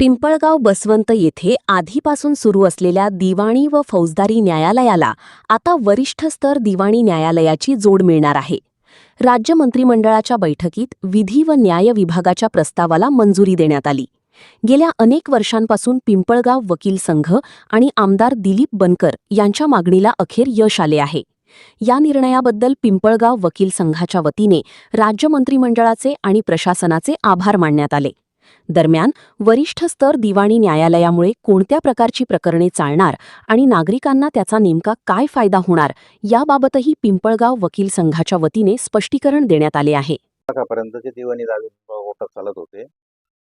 पिंपळगाव बसवंत येथे आधीपासून सुरू असलेल्या दिवाणी व फौजदारी न्यायालयाला आता वरिष्ठ स्तर दिवाणी न्यायालयाची जोड मिळणार आहे. राज्य मंत्रिमंडळाच्या बैठकीत विधी व न्याय विभागाच्या प्रस्तावाला मंजुरी देण्यात आली. गेल्या अनेक वर्षांपासून पिंपळगाव वकील संघ आणि आमदार दिलीप बनकर यांच्या मागणीला अखेर यश आले आहे. या निर्णयाबद्दल पिंपळगाव वकील संघाच्या वतीने राज्य मंत्रिमंडळाचे आणि प्रशासनाचे आभार मानण्यात आले. दरम्यान वरिष्ठ स्तर दिवाणी न्यायालयामुळे कोणत्या प्रकारची प्रकरणे चालणार आणि नागरिकांना त्याचा नेमका काय फायदा होणार याबाबतही पिंपळगाव वकील संघाच्या वतीने स्पष्टीकरण देण्यात आले आहे. आतापर्यंतचे दिवाणी दावे कोर्टात चालत होते.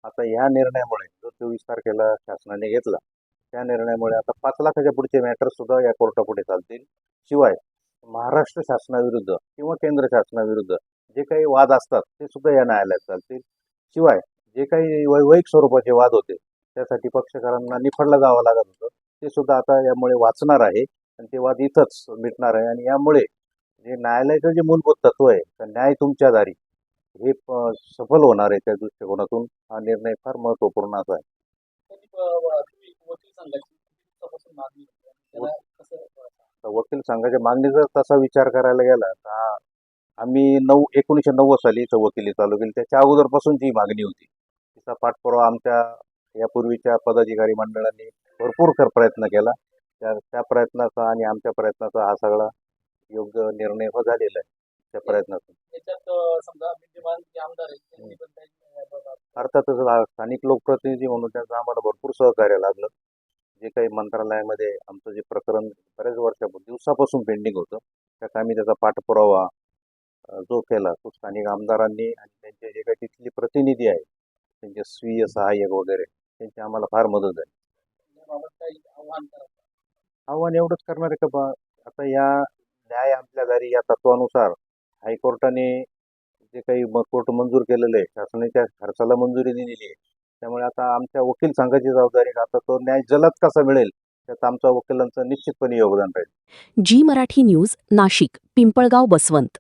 आता ह्या निर्णयामुळे जो 24 तारखेला शासनाने घेतला त्या निर्णयामुळे आता 5 लाखाच्या पुढचे मॅटर सुद्धा या कोर्टापुढे चालतील. शिवाय महाराष्ट्र शासनाविरुद्ध किंवा केंद्र शासनाविरुद्ध जे काही वाद असतात ते सुद्धा या न्यायालयात चालतील. शिवाय जे काही वैवाहिक स्वरूपाचे वाद होते त्यासाठी पक्षकारांना निफाडला जावं लागत होतं ते सुद्धा आता यामुळे वाचणार आहे आणि ते वाद इथंच मिटणार आहे. आणि यामुळे जे न्यायालयाचं जे मूलभूत तत्व आहे तर न्याय तुमच्या दारी हे सफल होणार आहे. त्या दृष्टिकोनातून हा निर्णय फार महत्त्वपूर्ण असा आहे. वकील संघाच्या मागणीचा तसा विचार करायला गेला तर आम्ही 1990 साली इथं वकिली चालू केली. त्याच्या अगोदरपासूनची मागणी होती. तिचा पाठपुरावा आमच्या यापूर्वीच्या पदाधिकारी मंडळांनी भरपूर प्रयत्न केला. त्या प्रयत्नाचा आणि आमच्या प्रयत्नाचा हा सगळा योग्य निर्णय झालेला आहे. त्या प्रयत्नातून अर्थातच स्थानिक लोकप्रतिनिधी म्हणून त्यांचं आम्हाला भरपूर सहकार्य लागलं. जे काही मंत्रालयामध्ये आमचं जे प्रकरण बऱ्याच दिवसापासून पेंडिंग होतं त्यात आम्ही त्याचा पाठपुरावा जो केला तो स्थानिक आमदारांनी आणि त्यांचे जे काही तिथले प्रतिनिधी आहेत त्यांचे स्वीय सहाय्यक वगैरे त्यांची आम्हाला फार मदत झाली. आव्हान एवढंच करणार आहे का आता या न्याय आपल्या दारी या तत्वानुसार हायकोर्टाने जे काही कोर्ट मंजूर केलेलं आहे शासनाच्या खर्चाला मंजुरी दिलेली आहे. त्यामुळे आता आमच्या वकील संघाची जबाबदारी आता तो न्याय जलद कसा मिळेल त्यात आमच्या वकिलांचं निश्चितपणे योगदान राहील. जी मराठी न्यूज, नाशिक, पिंपळगाव बसवंत.